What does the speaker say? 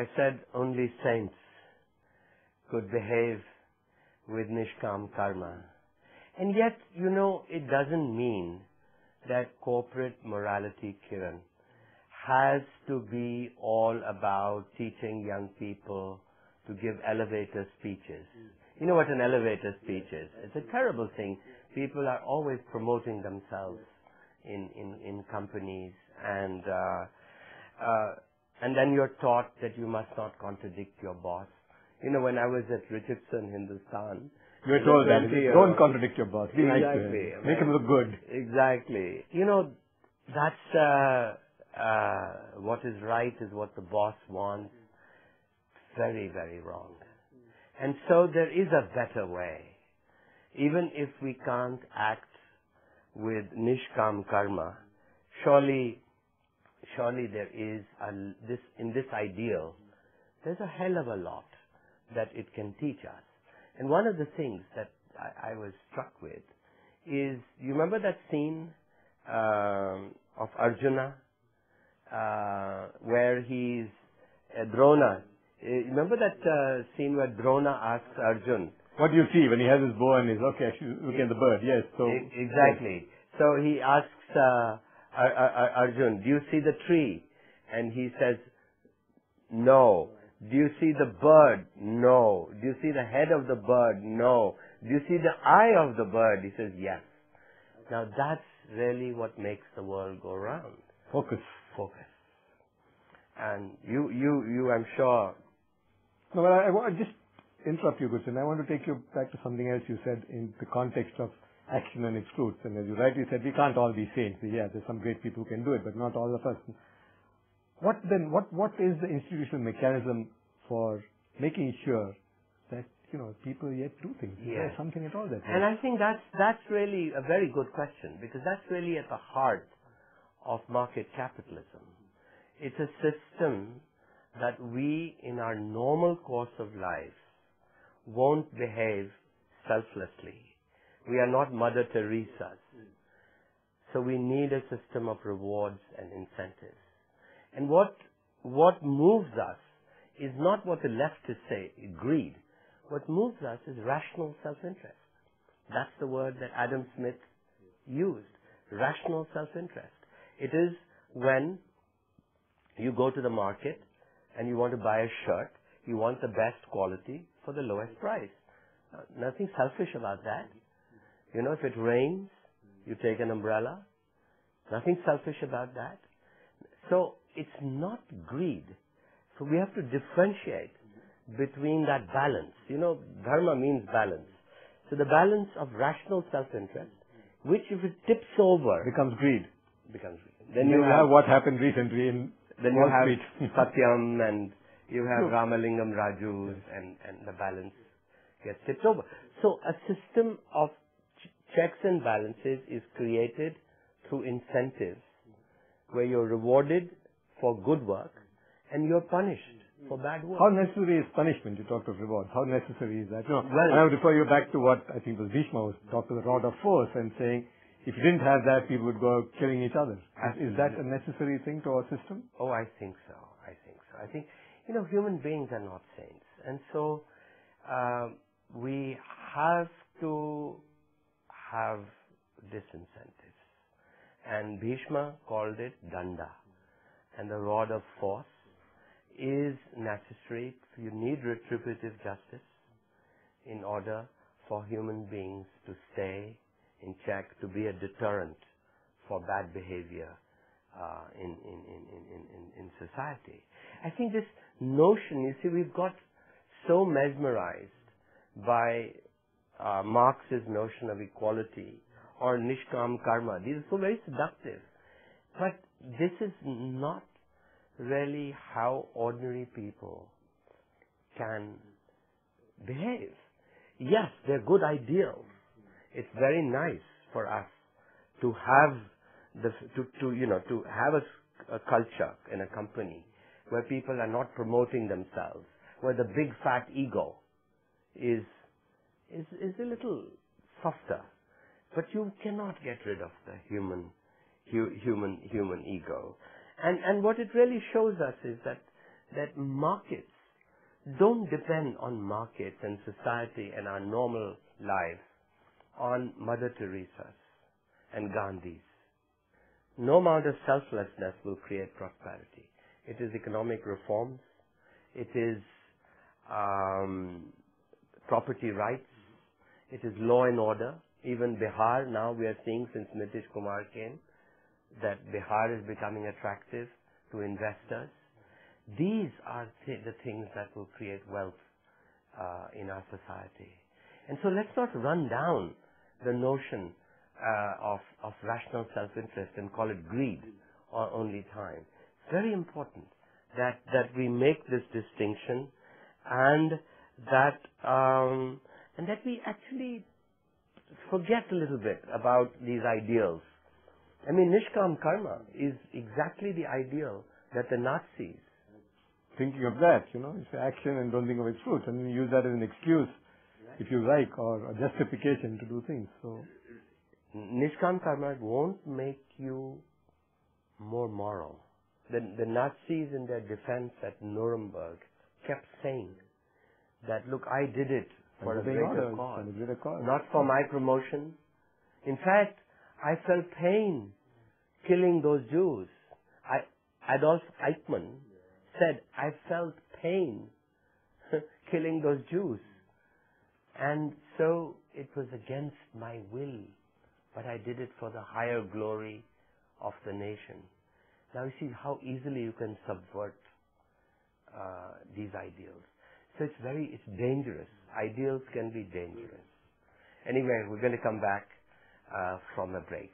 I said only saints could behave with Nishkam Karma. And yet, it doesn't mean that corporate morality, Kiran, has to be all about teaching young people to give elevator speeches. You know what an elevator speech is? It's a terrible thing. People are always promoting themselves in companies, and then you're taught that you must not contradict your boss. When I was at Richardson, Hindustan, you were told that don't contradict your boss. Be nice to him. Make him look good. Exactly. That's what is right is what the boss wants. Very, very wrong. And so there is a better way. Even if we can't act with Nishkam Karma, surely there is in this ideal, there's a hell of a lot that it can teach us. And one of the things that I was struck with is, you remember that scene of Arjuna where he's Drona. Remember that scene where Drona asks Arjun, what do you see when he has his bow and he's looking at the bird? Yes. So exactly. Yes. So he asks Arjun, do you see the tree? And he says, no. Do you see the bird? No. Do you see the head of the bird? No. Do you see the eye of the bird? He says, yes. Now that's really what makes the world go round. Focus. And you, I'm sure. No, but I want to just interrupt you, Gurcharan. I want to take you back to something else you said in the context of action and its fruits. And as you rightly said, we can't all be saints. Yeah, there's some great people who can do it, but not all of us. What is the institutional mechanism for making sure that, people yet do things? Is there something at all that? And I think that's really a very good question, because that's really at the heart of market capitalism. It's a system that we, in our normal course of life, won't behave selflessly. We are not Mother Teresa's. So we need a system of rewards and incentives. And what moves us is not what the leftists say, greed. What moves us is rational self-interest. That's the word that Adam Smith used, rational self-interest. It is when you go to the market and you want to buy a shirt, you want the best quality for the lowest price. Nothing selfish about that. If it rains, you take an umbrella. Nothing selfish about that. So it's not greed. So we have to differentiate between that balance. Dharma means balance. So the balance of rational self-interest, which if it tips over, becomes greed. Then you have what happened recently in Then Wall you have Street. Satyam and you have Ramalingam Rajus, and the balance gets tipped over. So a system of checks and balances is created through incentives where you're rewarded for good work and you're punished for bad work. How necessary is punishment? You talked of rewards. How necessary is that? Well, I would refer you back to what I think was Bhishma was talked to the rod of force and saying, if you didn't have that, people would go killing each other. Is that a necessary thing to our system? Oh, I think so. I think, human beings are not saints. And so, we have to have disincentives. And Bhishma called it danda. And the rod of force is necessary. You need retributive justice in order for human beings to stay in check, to be a deterrent for bad behavior in society. I think this notion, we've got so mesmerized by Marx's notion of equality or Nishkam Karma. These are so very seductive. But this is not really how ordinary people can behave. Yes, they're good ideals. It's very nice for us to have to have a culture in a company where people are not promoting themselves, where the big fat ego is a little softer. But you cannot get rid of the human ego. And what it really shows us is that that markets don't depend on markets and society and our normal lives on Mother Teresa's and Gandhi's. No amount of selflessness will create prosperity. It is economic reforms. It is property rights. It is law and order. Even Bihar, now we are seeing since Nitish Kumar came, that Bihar is becoming attractive to investors. These are the things that will create wealth in our society. And so let's not run down the notion of rational self-interest and call it greed or only time. It's very important that we make this distinction and that we actually forget a little bit about these ideals. I mean, Nishkam Karma is exactly the ideal that the Nazis... Thinking of that, it's action and don't think of its fruits, and you use that as an excuse, if you like, or a justification to do things. So, Nishkam Karma won't make you more moral. The Nazis in their defense at Nuremberg kept saying that, look, I did it for a greater cause, not for my promotion. In fact, I felt pain killing those Jews. Adolf Eichmann said, I felt pain killing those Jews. And so it was against my will, but I did it for the higher glory of the nation. Now you see how easily you can subvert these ideals. So it's dangerous. Ideals can be dangerous. Anyway, we're going to come back from a break.